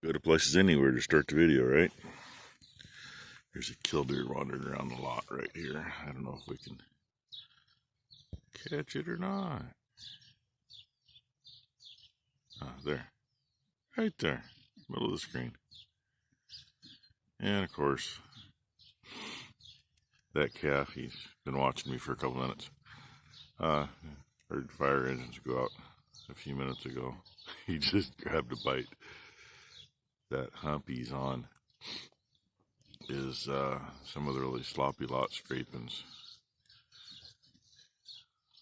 Good a place as anywhere to start the video, right? There's a killdeer wandering around the lot right here. I don't know if we can catch it or not. Ah, there. Right there. Middle of the screen. And of course, that calf, he's been watching me for a couple minutes. Heard fire engines go out a few minutes ago. He just grabbed a bite. That hump he's on is some of the really sloppy lot scrapings.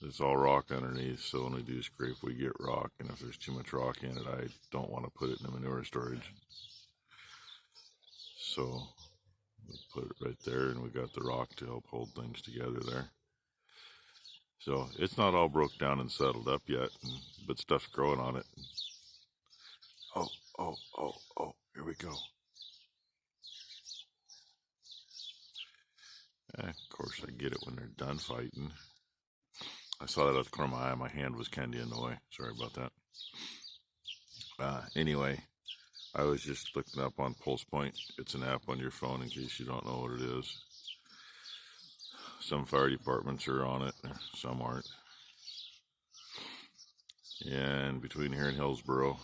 It's all rock underneath, so when we do scrape, we get rock, and if there's too much rock in it, I don't want to put it in the manure storage. So we put it right there, and we got the rock to help hold things together there. So it's not all broke down and settled up yet, but stuff's growing on it. Oh, here we go. Of course, I get it when they're done fighting. I saw that out the corner of my eye. My hand was kind of in the way. Sorry about that. Anyway, I was just looking up on Pulse Point. It's an app on your phone in case you don't know what it is. Some fire departments are on it, some aren't. And between here and Hillsboro,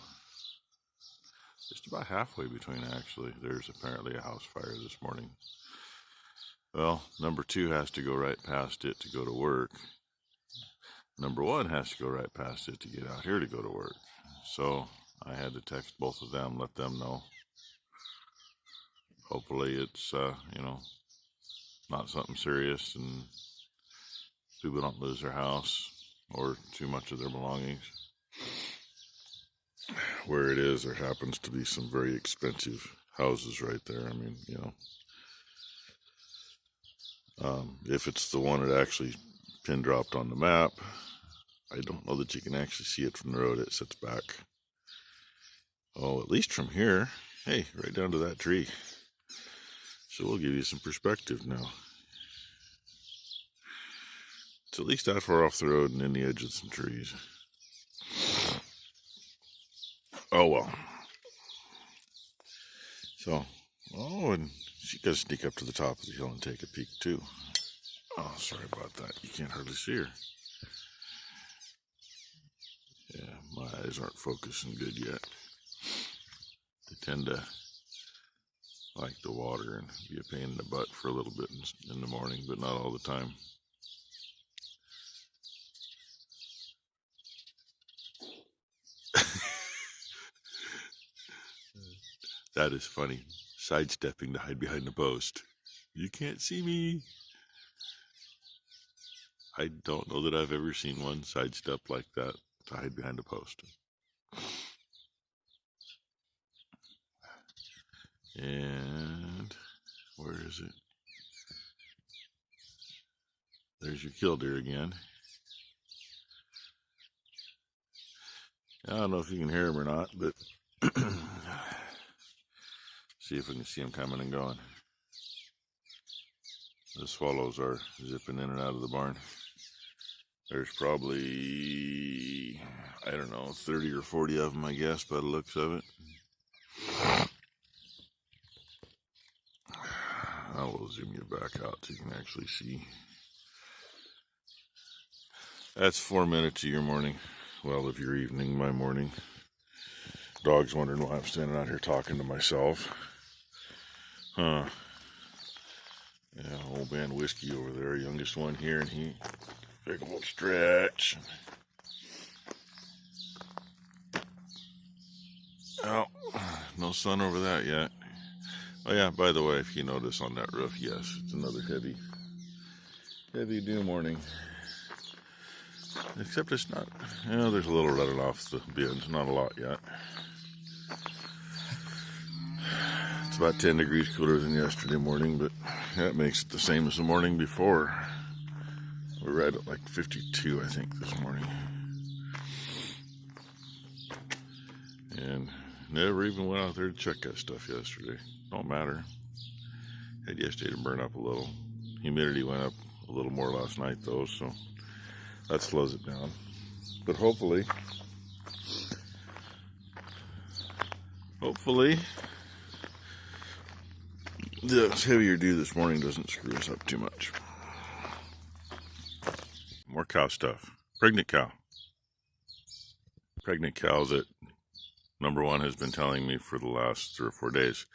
just about halfway between actually, there's apparently a house fire this morning. Well, number 2 has to go right past it to go to work. Number 1 has to go right past it to get out here to go to work. So I had to text both of them, let them know. Hopefully it's, not something serious and people don't lose their house or too much of their belongings. Where it is, there happens to be some very expensive houses right there. I mean, if it's the one that actually pin dropped on the map, I don't know that you can actually see it from the road. It sits back. Oh, at least from here. Hey, right down to that tree. So we'll give you some perspective now. It's at least that far off the road and in the edge of some trees. Oh well. So, and she got to sneak up to the top of the hill and take a peek too. Oh, sorry about that. You can't hardly see her. Yeah, my eyes aren't focusing good yet. They tend to like the water and be a pain in the butt for a little bit in the morning, but not all the time. That is funny. Sidestepping to hide behind the post. You can't see me. I don't know that I've ever seen one sidestep like that to hide behind a post. And where is it? There's your killdeer again. I don't know if you can hear him or not, but see if we can see him coming and going. The swallows are zipping in and out of the barn. There's probably, 30 or 40 of them, I guess, by the looks of it. I will zoom you back out so you can actually see. That's 4 minutes of your morning. Well, of your evening, my morning. Dog's wondering why I'm standing out here talking to myself. Yeah, old man Whiskey over there, youngest one here, and he big old stretch. Oh, no sun over that yet. Oh yeah, by the way, if you notice on that roof, yes, it's another heavy dew morning. Except it's not, there's a little running off the bins, not a lot yet. It's about 10 degrees cooler than yesterday morning, but that makes it the same as the morning before. We're right at like 52, I think, this morning. And never even went out there to check that stuff yesterday. Don't matter. Had yesterday to burn up a little. Humidity went up a little more last night though, so that slows it down. But hopefully Hopefully this heavier dew this morning doesn't screw us up too much. More cow stuff. Pregnant cow. Pregnant cow that number one has been telling me for the last 3 or 4 days.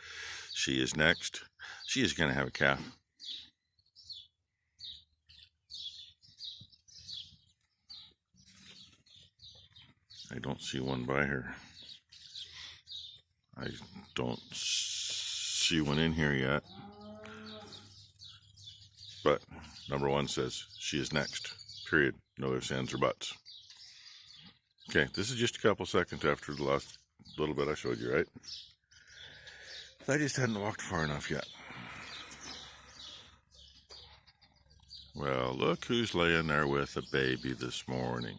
She is next. She is going to have a calf. I don't see one by her. I don't see one in here yet. But number one says she is next. Period. No ifs, ands, or buts. Okay, this is just a couple seconds after the last little bit I showed you, right? I just hadn't walked far enough yet. Well, look who's laying there with a baby this morning.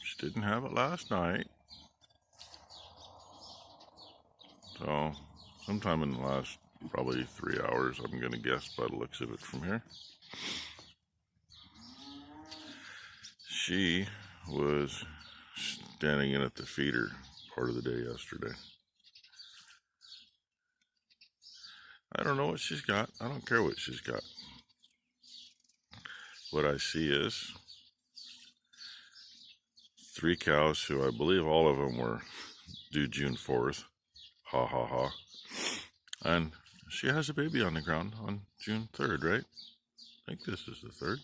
She didn't have it last night. So, sometime in the last probably 3 hours, I'm going to guess by the looks of it from here. She was standing in at the feeder part of the day yesterday. I don't know what she's got. I don't care what she's got. What I see is 3 cows who I believe all of them were due June 4th. Ha ha ha. And she has a baby on the ground on June 3rd, right? I think this is the 3rd.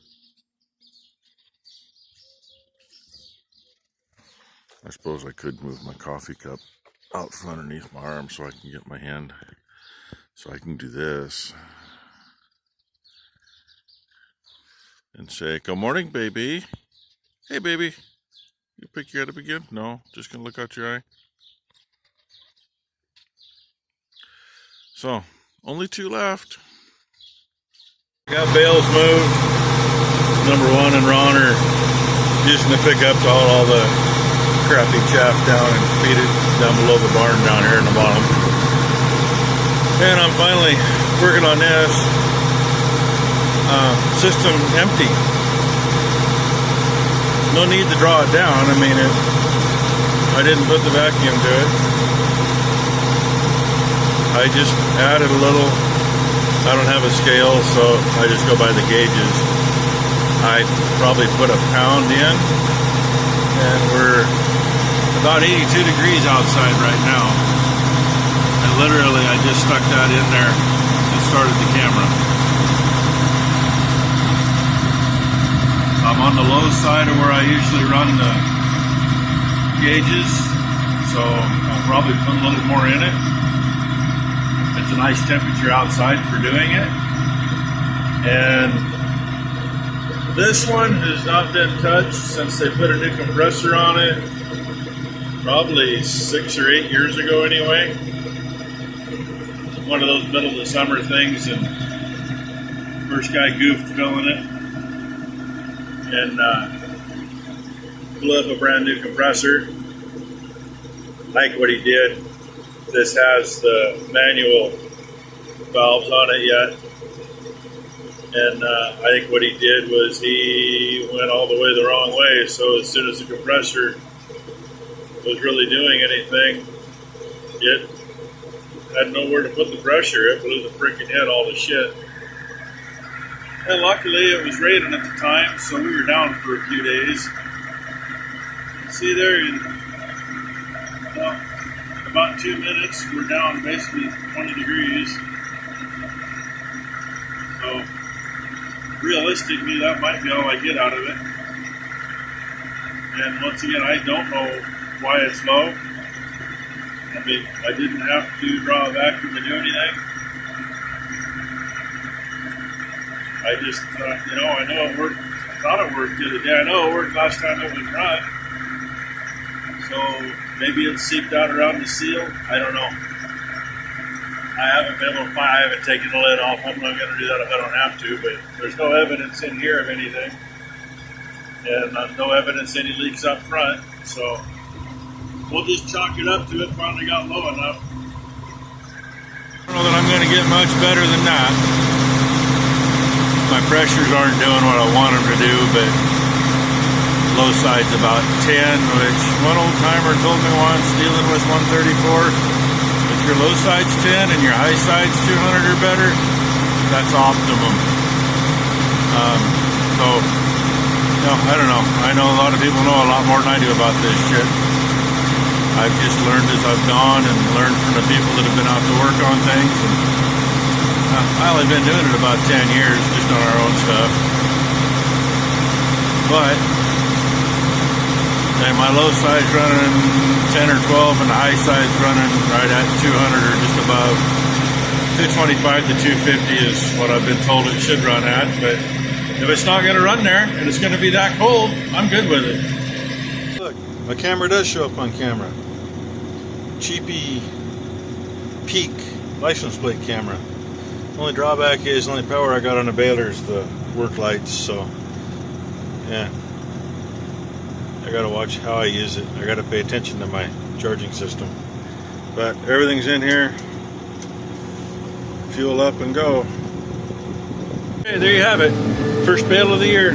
I suppose I could move my coffee cup out from underneath my arm so I can get my hand, so I can do this and say, good morning, baby. Hey, baby. You pick your head up again? No, just gonna look out your eye. So, only 2 left. Got bales moved. Number one and Ron are using the pickup to haul all the crappy chaff down and feed it down below the barn down here in the bottom. And I'm finally working on this system empty. No need to draw it down. I mean, I didn't put the vacuum to it. I just added a little. I don't have a scale, so I just go by the gauges. I probably put a pound in, and we're about 82 degrees outside right now. And literally, I just stuck that in there and started the camera. I'm on the low side of where I usually run the gauges, so I'll probably put a little more in it. It's a nice temperature outside for doing it. And this one has not been touched since they put a new compressor on it. Probably 6 or 8 years ago anyway. One of those middle of the summer things, and first guy goofed filling it and blew up a brand new compressor. Like what he did. This has the manual valves on it yet. And I think what he did was he went all the way the wrong way. So as soon as the compressor was really doing anything, it had nowhere to put the pressure. It blew the freaking head all to shit. And luckily it was raining at the time, so we were down for a few days. See there, in about 2 minutes, we're down basically 20 degrees. So realistically, that might be all I get out of it. And once again, I don't know why it's low. I mean, I didn't have to draw a vacuum to do anything. I just, I know it worked. I thought it worked the other day. I know it worked last time it was run. So maybe it seeped out around the seal. I don't know. I haven't been able to find. I haven't taken the lid off. I'm not going to do that if I don't have to. But there's no evidence in here of anything, and no evidence any leaks up front. So we'll just chalk it up to it finally got low enough. I don't know that I'm going to get much better than that. My pressures aren't doing what I want them to do, but low side's about 10, which one old timer told me once dealing with 134. If your low side's 10 and your high side's 200 or better, that's optimum. So, no, I don't know. I know a lot of people know a lot more than I do about this shit. I've just learned as I've gone and learned from the people that have been out to work on things. And I've only been doing it about 10 years, just on our own stuff. But and my low side's running 10 or 12, and the high side's running right at 200 or just above. 225 to 250 is what I've been told it should run at. But if it's not going to run there and it's going to be that cold, I'm good with it. Look, my camera does show up on camera. Cheapy Peak license plate camera. Only drawback is the only power I got on the baler is the work lights, so yeah. I gotta watch how I use it. I gotta pay attention to my charging system. But everything's in here. Fuel up and go. Okay, there you have it. First bale of the year.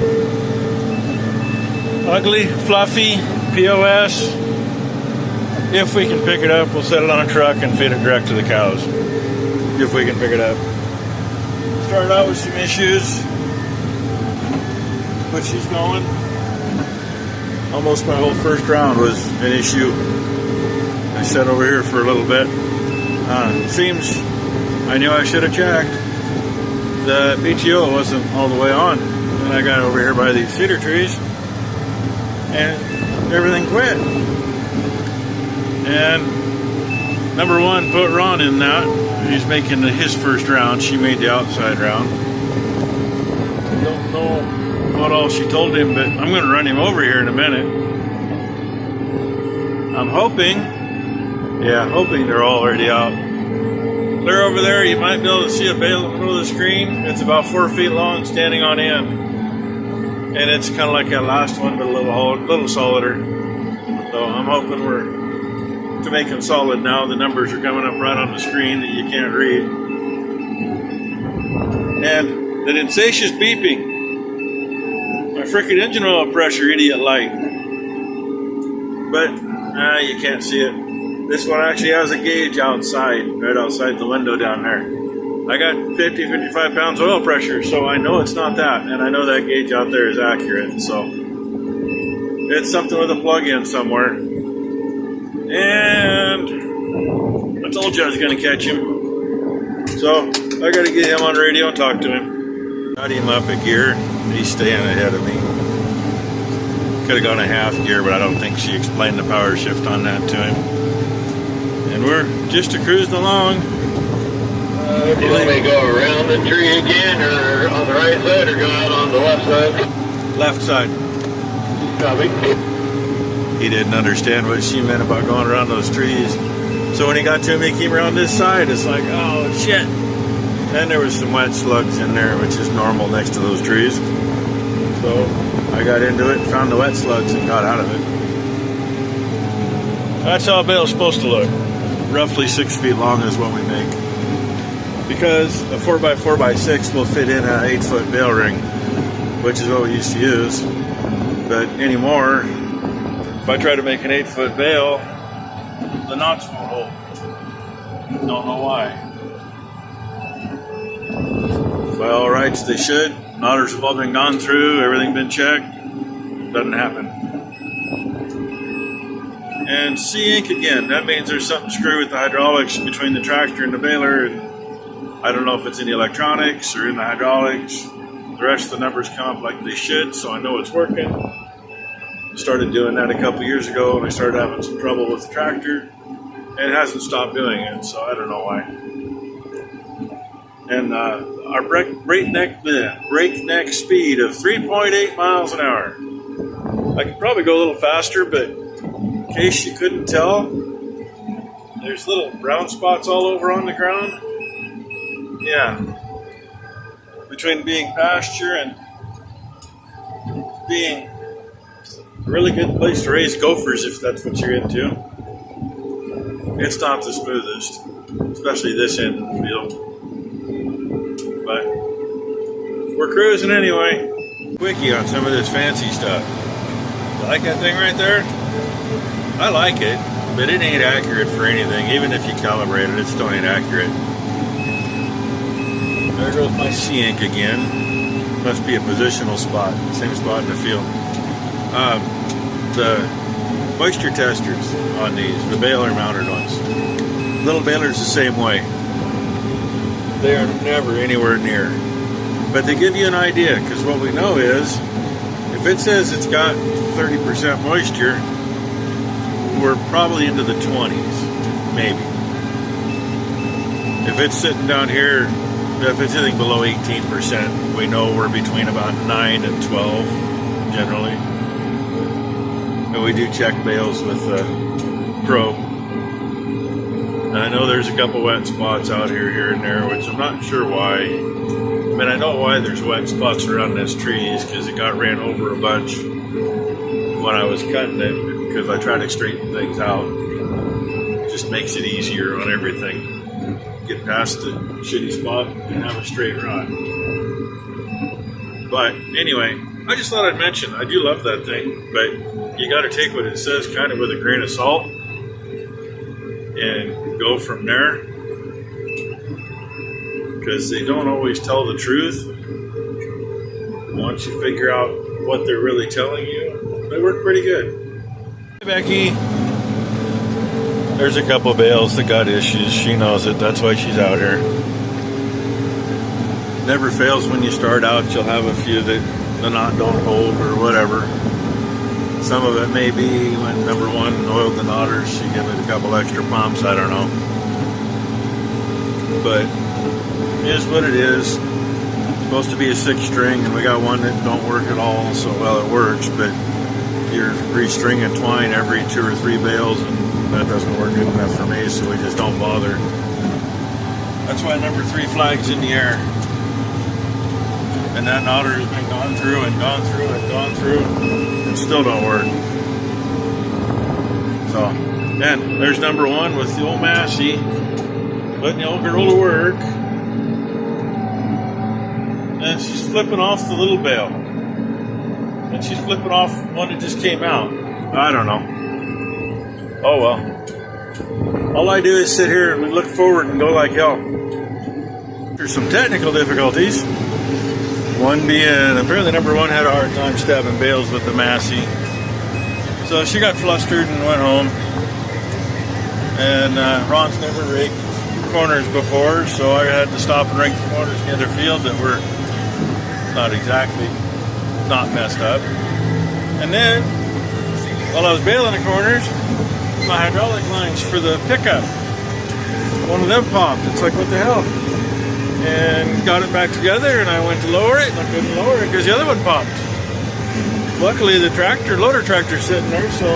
Ugly, fluffy, POS. If we can pick it up, we'll set it on a truck and feed it direct to the cows. If we can pick it up. Started out with some issues, but she's going. Almost my whole first round was an issue. I sat over here for a little bit. Seems I knew I should have checked. The PTO wasn't all the way on. And I got over here by these cedar trees and everything quit. And number one, put Ron in that. He's making his first round. She made the outside round. Don't know what all she told him, but I'm going to run him over here in a minute. I'm hoping they're all already out. Clear over there, you might be able to see a bale in the middle of the screen. It's about 4 feet long, standing on end. And it's kind of like that last one, but a little solider. So I'm hoping we're to make them solid now. The numbers are coming up right on the screen that you can't read. And the Insatious beeping. My frickin' engine oil pressure, idiot light. But, you can't see it. This one actually has a gauge outside, right outside the window down there. I got 50, 55 pounds oil pressure, so I know it's not that. And I know that gauge out there is accurate, so it's something with a plug-in somewhere. And I told you I was going to catch him. So I got to get him on the radio and talk to him. Got him up a gear. He's staying ahead of me. Could have gone a half gear, but I don't think she explained the power shift on that to him. And we're just cruising along. You want me to go around the tree again, or on the right side, or go out on the left side? Left side. Copy. He didn't understand what she meant about going around those trees. So when he got to me, he came around this side. It's like, oh shit. And there was some wet slugs in there, which is normal next to those trees. So I got into it, found the wet slugs, and got out of it. That's how a bale's supposed to look. Roughly 6 feet long is what we make. Because a 4x4x6 will fit in an 8-foot bale ring, which is what we used to use. But anymore, if I try to make an 8-foot bale, the knots won't hold. Don't know why. By all rights, they should. Knotters have all been gone through, everything been checked. Doesn't happen. And C-ink again. That means there's something screwy with the hydraulics between the tractor and the baler. And I don't know if it's in the electronics or in the hydraulics. The rest of the numbers come up like they should, so I know it's working. Started doing that a couple years ago, and I started having some trouble with the tractor. And it hasn't stopped doing it, so I don't know why. And our breakneck speed of 3.8 miles an hour. I could probably go a little faster, but in case you couldn't tell, there's little brown spots all over on the ground. Yeah. Between being pasture and being a really good place to raise gophers, if that's what you're into, it's not the smoothest, especially this end of the field. But we're cruising anyway. Quickie on some of this fancy stuff. Like that thing right there? I like it, but it ain't accurate for anything. Even if you calibrate it, it still ain't accurate. There goes my sea ink again. Must be a positional spot, same spot in the field. The moisture testers on these, the baler mounted ones. Little balers the same way. They are never anywhere near. But they give you an idea, because what we know is, if it says it's got 30% moisture, we're probably into the 20s, maybe. If it's sitting down here, if it's anything below 18%, we know we're between about 9 and 12, generally. And we do check bales with probe. And I know there's a couple wet spots out here and there, which I'm not sure why. I mean, I know why there's wet spots around this trees, because it got ran over a bunch when I was cutting it, because I try to straighten things out. It just makes it easier on everything. Get past the shitty spot and have a straight run. But anyway, I just thought I'd mention, I do love that thing, but you got to take what it says kind of with a grain of salt and go from there, because they don't always tell the truth. Once you figure out what they're really telling you, they work pretty good. Hey, Becky. There's a couple bales that got issues. She knows it. That's why she's out here. Never fails when you start out. You'll have a few that the knot don't hold or whatever. Some of it may be when number one oiled the knotters. She gave it a couple extra pumps. I don't know. But it is what it is. It's supposed to be a 6-string, and we got one that don't work at all. So, well, it works, but you're restringing twine every 2 or 3 bales, and that doesn't work good enough for me, so we just don't bother. That's why number 3 flag's in the air. And that knotter has been gone through and gone through and gone through, and still don't work. So, and there's number 1 with the old Massey, letting the old girl to work. And she's flipping off the little bale. And she's flipping off one that just came out. I don't know. Oh well. All I do is sit here and look forward and go like hell. There's some technical difficulties. One being, apparently number 1 had a hard time stabbing bales with the Massey. So she got flustered and went home. And Ron's never raked corners before, so I had to stop and rake the corners in the other field that were not exactly not messed up. And then, while I was baling the corners, my hydraulic lines for the pickup, one of them popped. It's like, what the hell? And got it back together, and I went to lower it, and I couldn't lower it because the other one popped. Luckily, the loader tractor's sitting there, so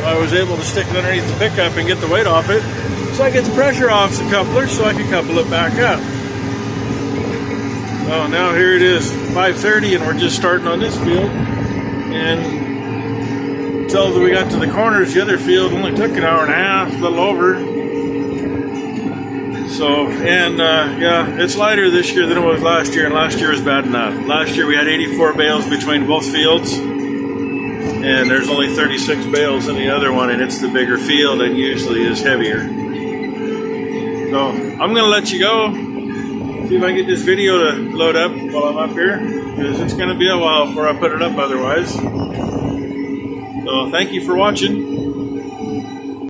I was able to stick it underneath the pickup and get the weight off it, so I get the pressure off the coupler so I can couple it back up. Well, now here it is, 5:30, and we're just starting on this field. And until we got to the corners, the other field only took an hour and a half, a little over. So, and yeah, it's lighter this year than it was last year, and last year was bad enough. Last year we had 84 bales between both fields, and there's only 36 bales in the other one, and it's the bigger field and usually is heavier. So, I'm going to let you go. See if I get this video to load up while I'm up here, because it's going to be a while before I put it up otherwise. So thank you for watching.